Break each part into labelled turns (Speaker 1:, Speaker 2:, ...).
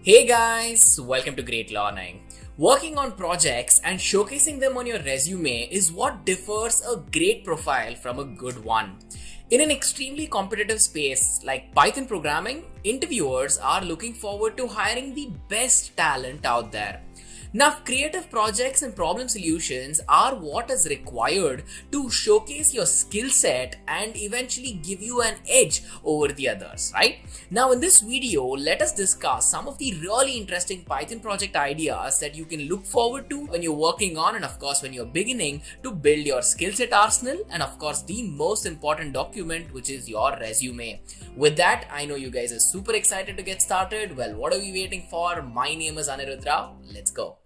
Speaker 1: Hey guys, welcome to Great Learning. Working on projects and showcasing them on your resume is what differs a great profile from a good one. In an extremely competitive space like Python programming, interviewers are looking forward to hiring the best talent out there. Now, creative projects and problem solutions are what is required to showcase your skill set and eventually give you an edge over the others, right? Now, in this video, let us discuss some of the really interesting Python project ideas that you can look forward to when you're working on and of course when you're beginning to build your skill set arsenal and of course the most important document, which is your resume. With that, I know you guys are super excited to get started. Well, what are we waiting for? My name is Anirudh. Let's go.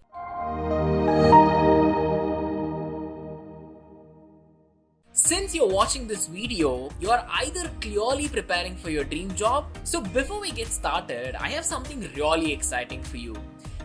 Speaker 1: Since you're watching this video, you're either clearly preparing for your dream job. So before we get started, I have something really exciting for you.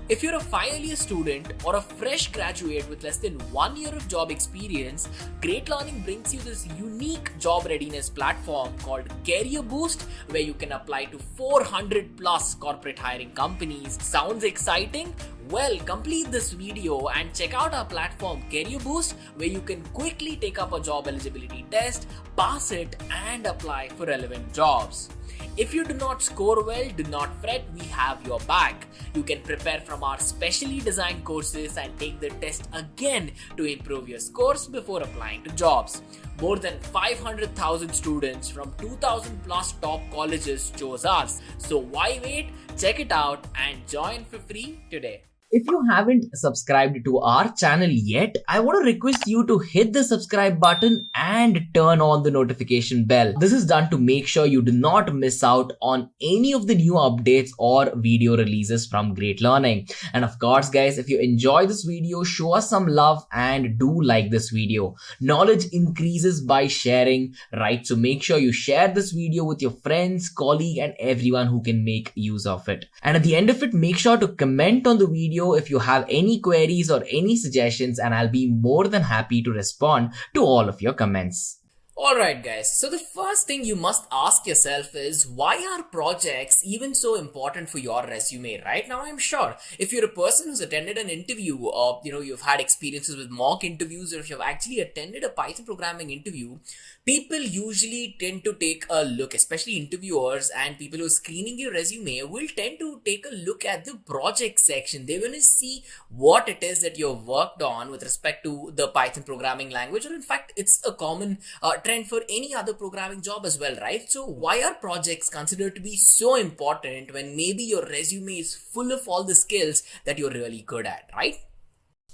Speaker 1: If you're a final year student or a fresh graduate with less than 1 year of job experience, Great Learning brings you this unique job readiness platform called Career Boost, where you can apply to 400 plus corporate hiring companies. Sounds exciting? Well, complete this video and check out our platform Career Boost, where you can quickly take up a job eligibility test, pass it, and apply for relevant jobs. If you do not score well, do not fret, we have your back. You can prepare from our specially designed courses and take the test again to improve your scores before applying to jobs. More than 500,000 students from 2,000 plus top colleges chose ours. So why wait? Check it out and join for free today.
Speaker 2: If you haven't subscribed to our channel yet, I want to request you to hit the subscribe button and turn on the notification bell. This is done to make sure you do not miss out on any of the new updates or video releases from Great Learning. And of course, guys, if you enjoy this video, show us some love and do like this video. Knowledge increases by sharing, right? So make sure you share this video with your friends, colleague, and everyone who can make use of it. And at the end of it, make sure to comment on the video if you have any queries or any suggestions, and I'll be more than happy to respond to all of your comments.
Speaker 1: Alright guys, so the first thing you must ask yourself is, why are projects even so important for your resume? Right now, I'm sure if you're a person who's attended an interview or you've had experiences with mock interviews, or if you've actually attended a Python programming interview, people usually tend to take a look, especially interviewers and people who are screening your resume will tend to take a look at the project section. They're going to see what it is that you've worked on with respect to the Python programming language, or in fact, it's a common trend for any other programming job as well, right? So why are projects considered to be so important when maybe your resume is full of all the skills that you're really good at, right?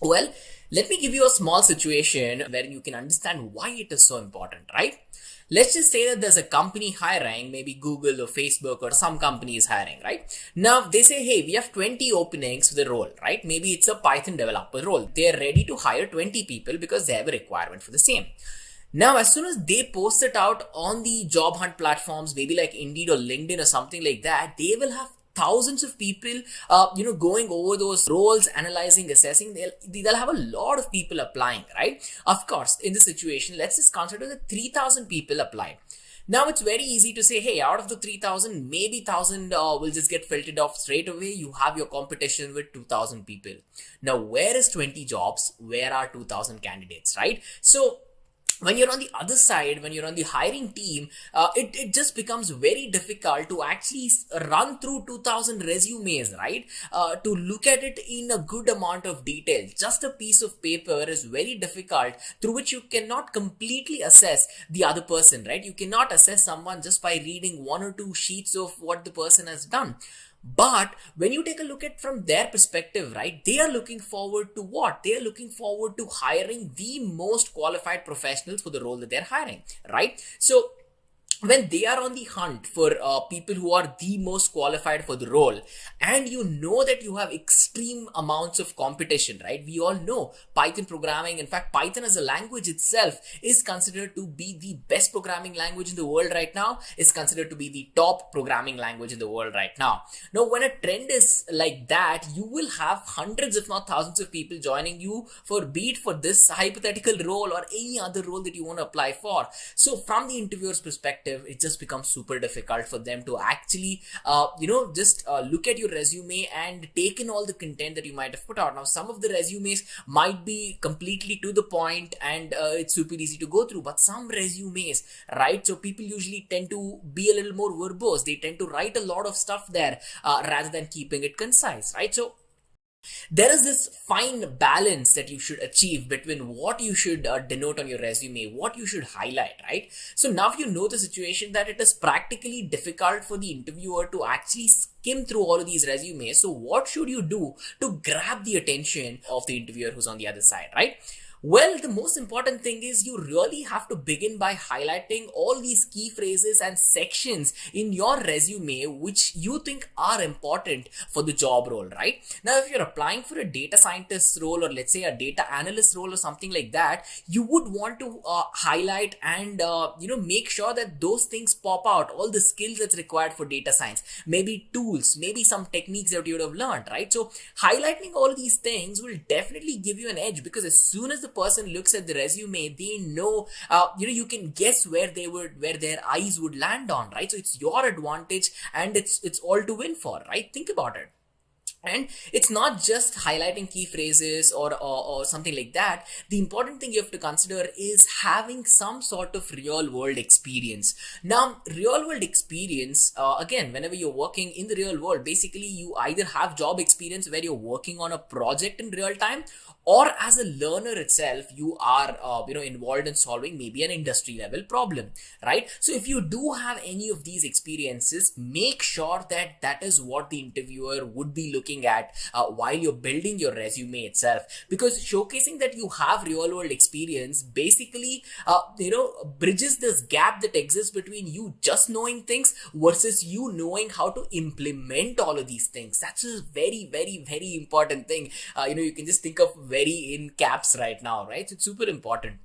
Speaker 1: Well, let me give you a small situation where you can understand why it is so important, right? Let's just say that there's a company hiring, maybe Google or Facebook or some company is hiring, right? Now they say, hey, we have 20 openings for the role, right? Maybe it's a Python developer role. They're ready to hire 20 people because they have a requirement for the same. Now, as soon as they post it out on the job hunt platforms, maybe like Indeed or LinkedIn or something like that, they will have thousands of people, going over those roles, analyzing, assessing. They'll have a lot of people applying, right? Of course, in this situation, let's just consider that 3,000 people applied. Now, it's very easy to say, hey, out of the 3,000, maybe 1,000 will just get filtered off straight away. You have your competition with 2,000 people. Now, where is 20 jobs? Where are 2,000 candidates, right? So, when you're on the other side, when you're on the hiring team, it just becomes very difficult to actually run through 2,000 resumes, right? To look at it in a good amount of detail. Just a piece of paper is very difficult, through which you cannot completely assess the other person, right? You cannot assess someone just by reading one or two sheets of what the person has done. But when you take a look at from their perspective, right, they are looking forward to what? They are looking forward to hiring the most qualified professionals for the role that they're hiring, right? So when they are on the hunt for people who are the most qualified for the role, and you know that you have extreme amounts of competition, right? We all know Python programming, in fact, Python as a language itself is considered to be the best programming language in the world right now. It's considered to be the top programming language in the world right now. Now, when a trend is like that, you will have hundreds, if not thousands of people joining you for this hypothetical role or any other role that you want to apply for. So from the interviewer's perspective, perspective, it just becomes super difficult for them to actually, just look at your resume and take in all the content that you might have put out. Now, some of the resumes might be completely to the point and it's super easy to go through, but some resumes, right? So people usually tend to be a little more verbose. They tend to write a lot of stuff there rather than keeping it concise, right? So there is this fine balance that you should achieve between what you should denote on your resume, what you should highlight, right? So now you know the situation that it is practically difficult for the interviewer to actually skim through all of these resumes. So what should you do to grab the attention of the interviewer who's on the other side, right? Well, the most important thing is you really have to begin by highlighting all these key phrases and sections in your resume which you think are important for the job role, right? Now, if you're applying for a data scientist role, or let's say a data analyst role or something like that, you would want to highlight and make sure that those things pop out, all the skills that's required for data science, maybe tools, maybe some techniques that you would have learned, right? So highlighting all of these things will definitely give you an edge, because as soon as the person looks at the resume, they know, you can guess where their eyes would land on, right? So it's your advantage and it's all to win for, right? Think about it. And it's not just highlighting key phrases or something like that. The important thing you have to consider is having some sort of real world experience. Now, real world experience, again, whenever you're working in the real world, basically you either have job experience where you're working on a project in real time, or as a learner itself, you are involved in solving maybe an industry level problem, right? So if you do have any of these experiences, make sure that that is what the interviewer would be looking at while you're building your resume itself, because showcasing that you have real world experience basically bridges this gap that exists between you just knowing things versus you knowing how to implement all of these things. That's a very, very, very important thing. You can just think of very in caps right now, right? It's super important.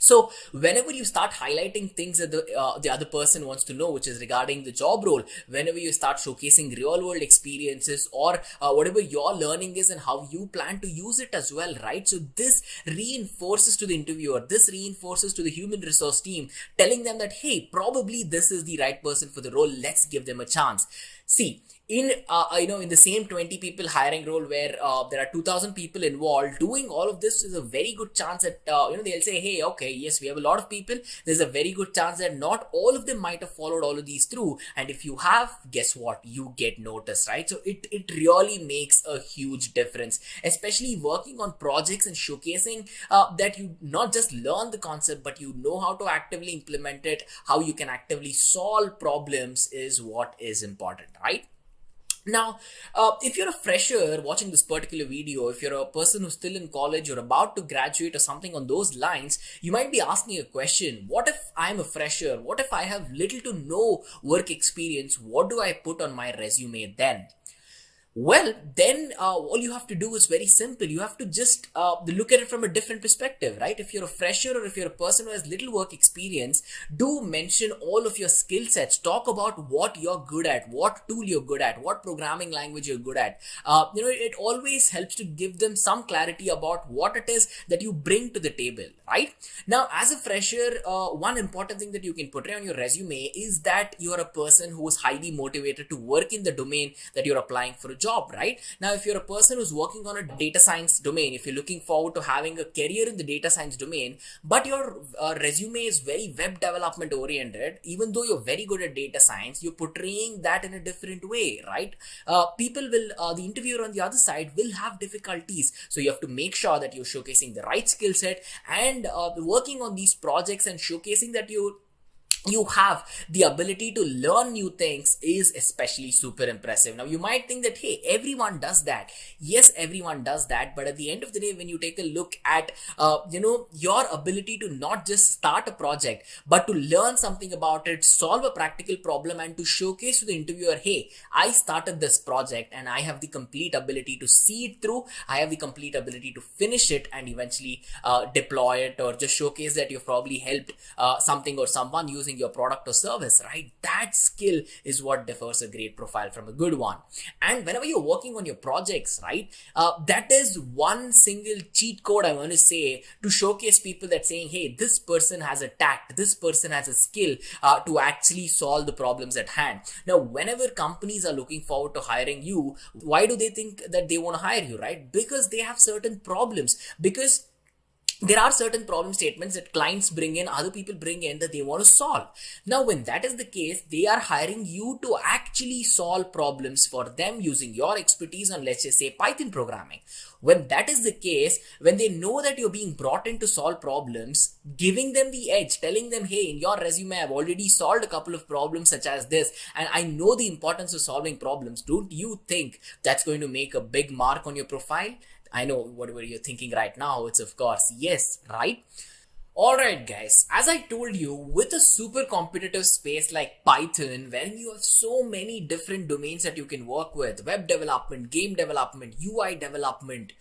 Speaker 1: So whenever you start highlighting things that the other person wants to know, which is regarding the job role, whenever you start showcasing real world experiences or whatever your learning is and how you plan to use it as well, right? So this reinforces to the interviewer, this reinforces to the human resource team, telling them that, hey, probably this is the right person for the role. Let's give them a chance. See, in the same 20 people hiring role where there are 2,000 people involved, doing all of this is a very good chance that they'll say, hey, okay, yes, we have a lot of people. There's a very good chance that not all of them might have followed all of these through, and if you have, guess what, you get noticed, right? So it really makes a huge difference, especially working on projects and showcasing that you not just learn the concept, but you know how to actively implement it, how you can actively solve problems is what is important, right? Now, if you're a fresher watching this particular video, if you're a person who's still in college or about to graduate or something on those lines, you might be asking a question. What if I'm a fresher? What if I have little to no work experience? What do I put on my resume then? Well, then all you have to do is very simple. You have to just look at it from a different perspective, right? If you're a fresher or if you're a person who has little work experience, do mention all of your skill sets. Talk about what you're good at, what tool you're good at, what programming language you're good at. It always helps to give them some clarity about what it is that you bring to the table, right? Now, as a fresher, one important thing that you can portray on your resume is that you're a person who is highly motivated to work in the domain that you're applying for a job, right? Now, if you're a person who's working on a data science domain, if you're looking forward to having a career in the data science domain, but your resume is very web development oriented, even though you're very good at data science, you're portraying that in a different way, right? The interviewer on the other side will have difficulties. So you have to make sure that you're showcasing the right skill set and working on these projects and showcasing that you have the ability to learn new things is especially super impressive. Now, you might think that, hey, everyone does that. Yes, everyone does that. But at the end of the day, when you take a look at, your ability to not just start a project, but to learn something about it, solve a practical problem, and to showcase to the interviewer, hey, I started this project and I have the complete ability to see it through. I have the complete ability to finish it and eventually deploy it, or just showcase that you've probably helped something or someone using using your product or service, right? That skill is what differs a great profile from a good one. And whenever you're working on your projects, right, that is one single cheat code I want to say to showcase people that saying, hey, this person has a tact, this person has a skill to actually solve the problems at hand. Now, whenever companies are looking forward to hiring you, why do they think that they want to hire you, right? Because they have certain problems, because there are certain problem statements that clients bring in, other people bring in, that they want to solve. Now, when that is the case, they are hiring you to actually solve problems for them using your expertise on, let's just say, Python programming. When that is the case, when they know that you're being brought in to solve problems, giving them the edge, telling them, hey, in your resume, I've already solved a couple of problems such as this, and I know the importance of solving problems. Don't you think that's going to make a big mark on your profile? I know whatever you're thinking right now, it's of course yes, right? Alright guys, as I told you, with a super competitive space like Python, where you have so many different domains that you can work with, web development, game development, UI development,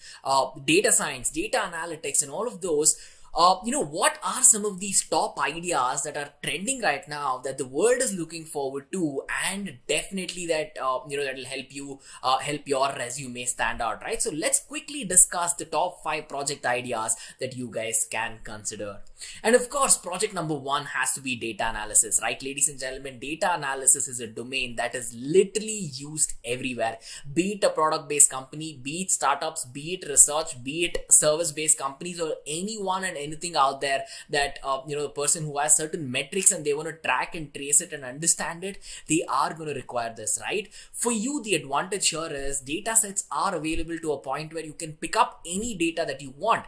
Speaker 1: data science, data analytics, and all of those, what are some of these top ideas that are trending right now that the world is looking forward to, and definitely that, that will help you, help your resume stand out, right? So let's quickly discuss the top 5 project ideas that you guys can consider. And of course, project number 1 has to be data analysis, right? Ladies and gentlemen, data analysis is a domain that is literally used everywhere. Be it a product-based company, be it startups, be it research, be it service-based companies, or anyone and anything out there that, the person who has certain metrics and they want to track and trace it and understand it, they are going to require this, right? For you, the advantage here is data sets are available to a point where you can pick up any data that you want.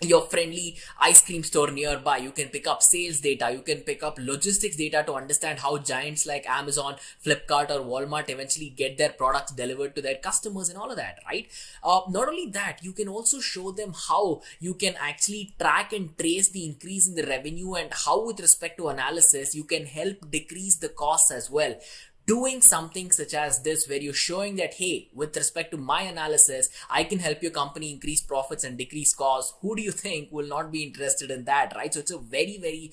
Speaker 1: Your friendly ice cream store nearby, you can pick up sales data, you can pick up logistics data to understand how giants like Amazon, Flipkart, or Walmart eventually get their products delivered to their customers and all of that, right? Not only that, you can also show them how you can actually track and trace the increase in the revenue, and how with respect to analysis you can help decrease the costs as well. Doing something such as this, where you're showing that, hey, with respect to my analysis, I can help your company increase profits and decrease costs. Who do you think will not be interested in that, right? So it's a very, very,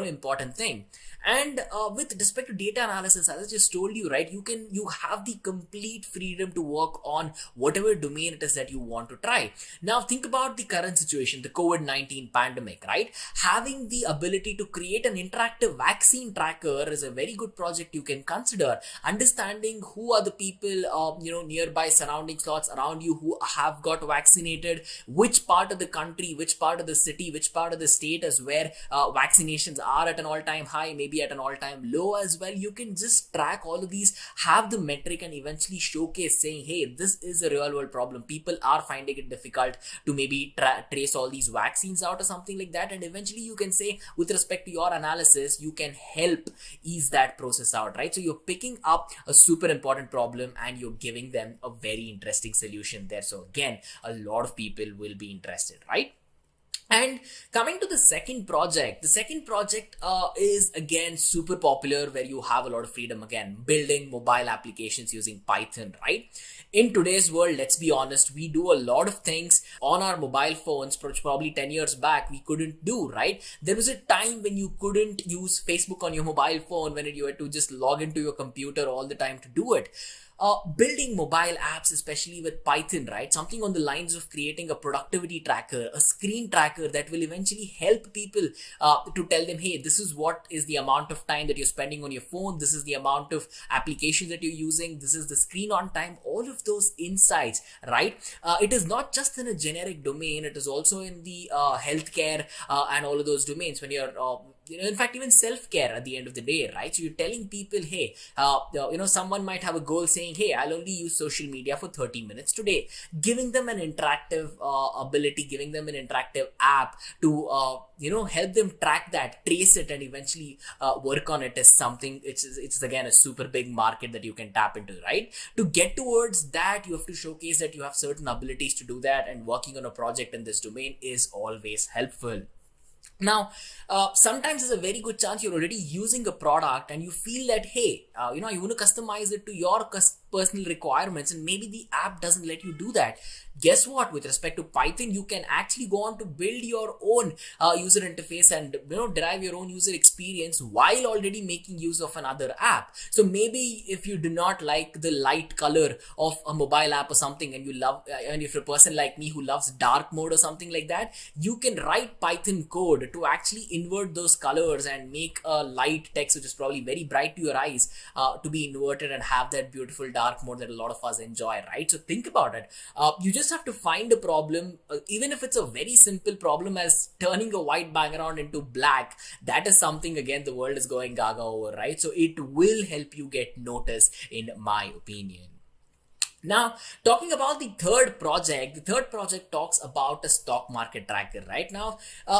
Speaker 1: important thing. And with respect to data analysis, as I just told you, right, you have the complete freedom to work on whatever domain it is that you want to try. Now think about the current situation, the COVID-19 pandemic, right? Having the ability to create an interactive vaccine tracker is a very good project you can consider. Understanding who are the people, nearby surrounding slots around you who have got vaccinated, which part of the country, which part of the city, which part of the state is where vaccinations are at an all-time high, maybe at an all-time low as well. You can just track all of these, have the metric, and eventually showcase saying, hey, this is a real world problem. People are finding it difficult to maybe trace all these vaccines out or something like that. And eventually you can say, with respect to your analysis, you can help ease that process out, right? So you're picking up a super important problem and you're giving them a very interesting solution there. So again, a lot of people will be interested, right? And coming to the second project is again super popular, where you have a lot of freedom, again, building mobile applications using Python, right? In today's world, let's be honest, we do a lot of things on our mobile phones, which probably 10 years back we couldn't do, right? There was a time when you couldn't use Facebook on your mobile phone, when you had to just log into your computer all the time to do it. Building mobile apps, especially with Python, right? Something on the lines of creating a productivity tracker, a screen tracker that will eventually help people to tell them, hey, this is what is the amount of time that you're spending on your phone. This is the amount of applications that you're using. This is the screen on time. All of those insights, right? It is not just in a generic domain. It is also in the healthcare and all of those domains, when you're in fact, even self-care at the end of the day, right? So you're telling people, hey, someone might have a goal saying, hey, I'll only use social media for 30 minutes today. Giving them an interactive ability, giving them an interactive app to, help them track that, trace it, and eventually work on it is something, it's again a super big market that you can tap into, right? To get towards that, you have to showcase that you have certain abilities to do that, and working on a project in this domain is always helpful. Now, sometimes there's a very good chance you're already using a product and you feel that, hey, you want to customize it to your personal requirements, and maybe the app doesn't let you do that. Guess what? With respect to Python, you can actually go on to build your own user interface and derive your own user experience while already making use of another app. So maybe if you do not like the light color of a mobile app or something, and you love, and if you're a person like me who loves dark mode or something like that, you can write Python code to actually invert those colors and make a light text which is probably very bright to your eyes to be inverted and have that beautiful dark mode that a lot of us enjoy, right? So think about it. You just have to find a problem, even if it's a very simple problem as turning a white background into black. That is something, again, the world is going gaga over, right? So it will help you get noticed, in my opinion. Now, talking about the third project talks about a stock market tracker. Right now,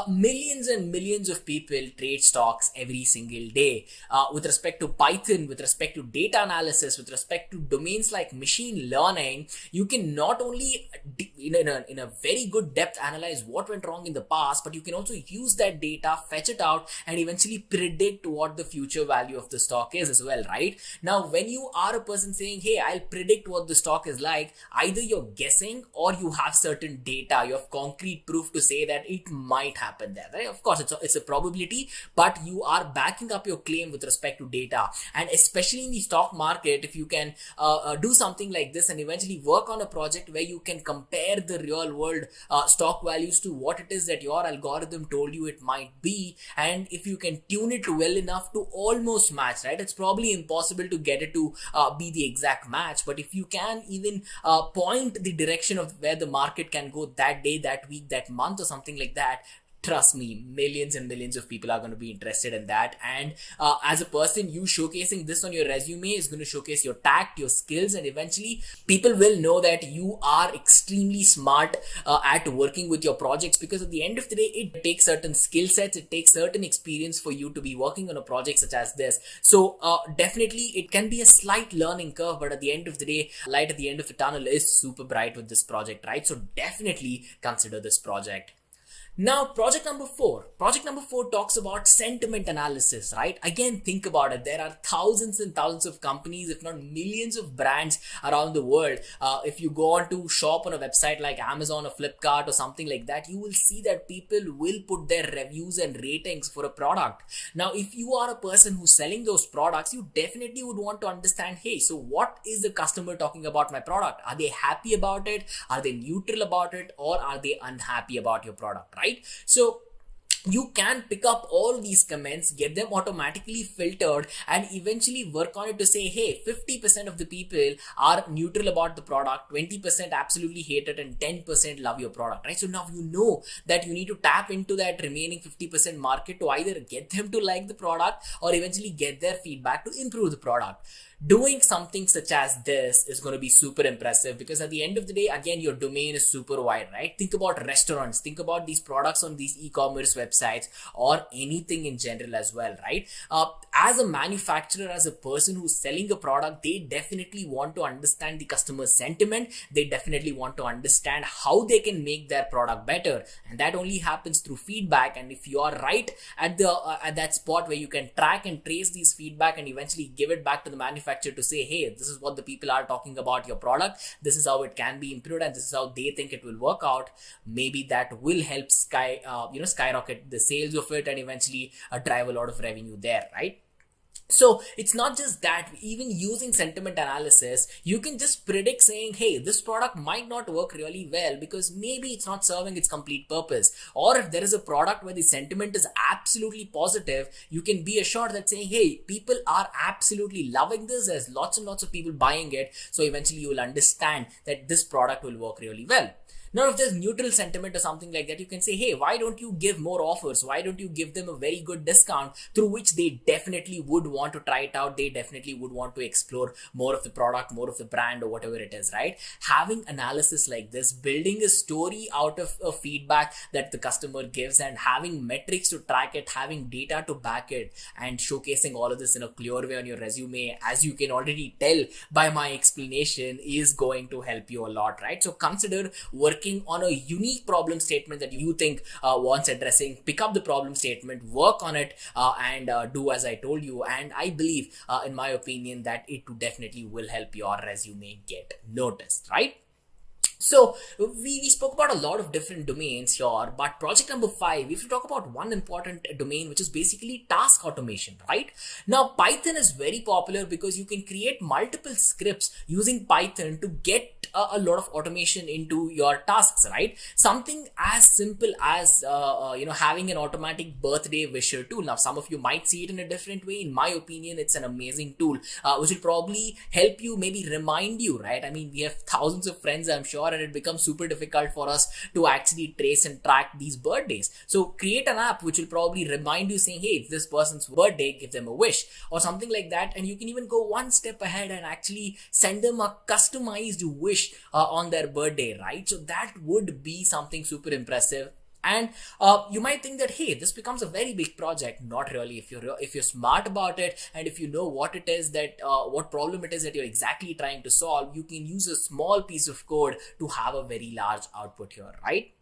Speaker 1: millions and millions of people trade stocks every single day. With respect to Python, with respect to data analysis, with respect to domains like machine learning, you can not only in a very good depth analyze what went wrong in the past, but you can also use that data, fetch it out, and eventually predict what the future value of the stock is as well, right? Now, when you are a person saying, hey, I'll predict what the stock is like, either you're guessing or you have certain data, you have concrete proof to say that it might happen there, right? Of course, it's a probability, but you are backing up your claim with respect to data. And especially in the stock market, if you can do something like this and eventually work on a project where you can compare the real world stock values to what it is that your algorithm told you it might be, and if you can tune it well enough to almost match, right? It's probably impossible to get it to be the exact match, but if you can even point the direction of where the market can go that day, that week, that month, or something like that, trust me, millions and millions of people are going to be interested in that. And as a person, you showcasing this on your resume is going to showcase your tact, your skills, and eventually people will know that you are extremely smart at working with your projects, because at the end of the day, it takes certain skill sets, it takes certain experience for you to be working on a project such as this. So definitely it can be a slight learning curve, but at the end of the day, light at the end of the tunnel is super bright with this project, right? So definitely consider this project. Now, project number four talks about sentiment analysis, right? Again, think about it. There are thousands and thousands of companies, if not millions of brands around the world. If you go on to shop on a website like Amazon or Flipkart or something like that, you will see that people will put their reviews and ratings for a product. Now, if you are a person who's selling those products, you definitely would want to understand, hey, so what is the customer talking about my product? Are they happy about it? Are they neutral about it? Or are they unhappy about your product, right? So you can pick up all these comments, get them automatically filtered, and eventually work on it to say, hey, 50% of the people are neutral about the product, 20% absolutely hate it, and 10% love your product, right? So now you know that you need to tap into that remaining 50% market to either get them to like the product or eventually get their feedback to improve the product. Doing something such as this is going to be super impressive, because at the end of the day, again, your domain is super wide, right? Think about restaurants, think about these products on these e-commerce websites, or anything in general as well, right? As a manufacturer, as a person who's selling a product, they definitely want to understand the customer sentiment. They definitely want to understand how they can make their product better, and that only happens through feedback. And if you are right at that spot where you can track and trace these feedback and eventually give it back to the manufacturer to say, hey, this is what the people are talking about your product, this is how it can be improved, and this is how they think it will work out, maybe that will help skyrocket the sales of it and eventually drive a lot of revenue there, right? So it's not just that, even using sentiment analysis, you can just predict saying, hey, this product might not work really well because maybe it's not serving its complete purpose. Or if there is a product where the sentiment is absolutely positive, you can be assured that saying, hey, people are absolutely loving this, there's lots and lots of people buying it. So eventually you will understand that this product will work really well. Now, if there's neutral sentiment or something like that, you can say, hey, why don't you give more offers? Why don't you give them a very good discount through which they definitely would want to try it out? They definitely would want to explore more of the product, more of the brand, or whatever it is, right? Having analysis like this, building a story out of a feedback that the customer gives, and having metrics to track it, having data to back it, and showcasing all of this in a clear way on your resume, as you can already tell by my explanation, is going to help you a lot, right? So consider working working on a unique problem statement that you think wants addressing, pick up the problem statement, work on it, and do as I told you. And I believe, in my opinion, that it definitely will help your resume get noticed, right? So we spoke about a lot of different domains here, but project number 5, if you talk about one important domain, which is basically task automation, right? Now, Python is very popular because you can create multiple scripts using Python to get a lot of automation into your tasks, right? Something as simple as having an automatic birthday wisher tool. Now, some of you might see it in a different way. In my opinion, it's an amazing tool which will probably help you, maybe remind you, right? I mean, we have thousands of friends, I'm sure, and it becomes super difficult for us to actually trace and track these birthdays. So create an app which will probably remind you, saying, hey, it's this person's birthday, give them a wish or something like that. And you can even go one step ahead and actually send them a customized wish on their birthday, right? So that would be something super impressive. And you might think that, hey, this becomes a very big project. Not really. If you're smart about it, and if you know what it is that what problem it is that you're exactly trying to solve, you can use a small piece of code to have a very large output here, right?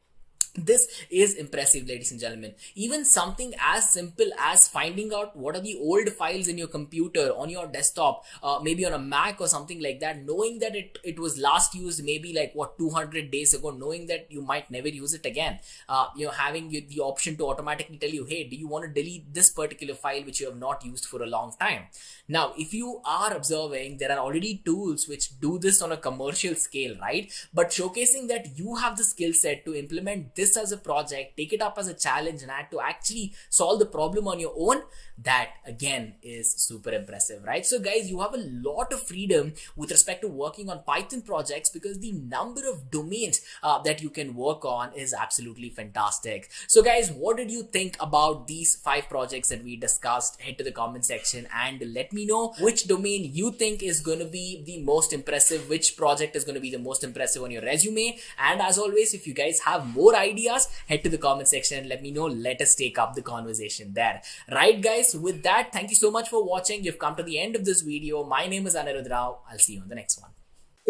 Speaker 1: This is impressive, ladies and gentlemen. Even something as simple as finding out what are the old files in your computer, on your desktop, maybe on a Mac or something like that, knowing that it was last used maybe like 200 days ago, knowing that you might never use it again, having the option to automatically tell you, hey, do you want to delete this particular file which you have not used for a long time? Now, if you are observing, there are already tools which do this on a commercial scale, right? But showcasing that you have the skill set to implement this as a project, take it up as a challenge, and to actually solve the problem on your own, that again is super impressive, right? So guys, you have a lot of freedom with respect to working on Python projects because the number of domains that you can work on is absolutely fantastic. So guys, what did you think about these 5 projects that we discussed? Head to the comment section and let me know which domain you think is going to be the most impressive, which project is going to be the most impressive on your resume. And as always, if you guys have more ideas, head to the comment section and let me know. Let us take up the conversation there. Right guys, with that, thank you so much for watching. You've come to the end of this video. My name is Anirudh Rao. I'll see you on the next one.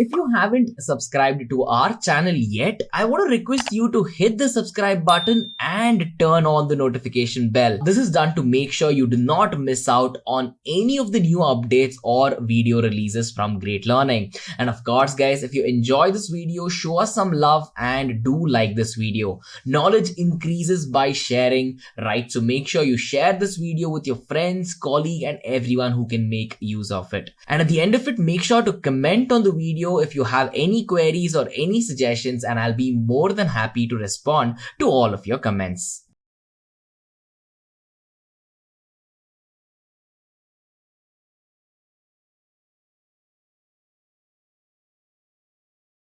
Speaker 2: If you haven't subscribed to our channel yet, I want to request you to hit the subscribe button and turn on the notification bell. This is done to make sure you do not miss out on any of the new updates or video releases from Great Learning. And of course, guys, if you enjoy this video, show us some love and do like this video. Knowledge increases by sharing, right? So make sure you share this video with your friends, colleagues, and everyone who can make use of it. And at the end of it, make sure to comment on the video if you have any queries or any suggestions, and I'll be more than happy to respond to all of your comments.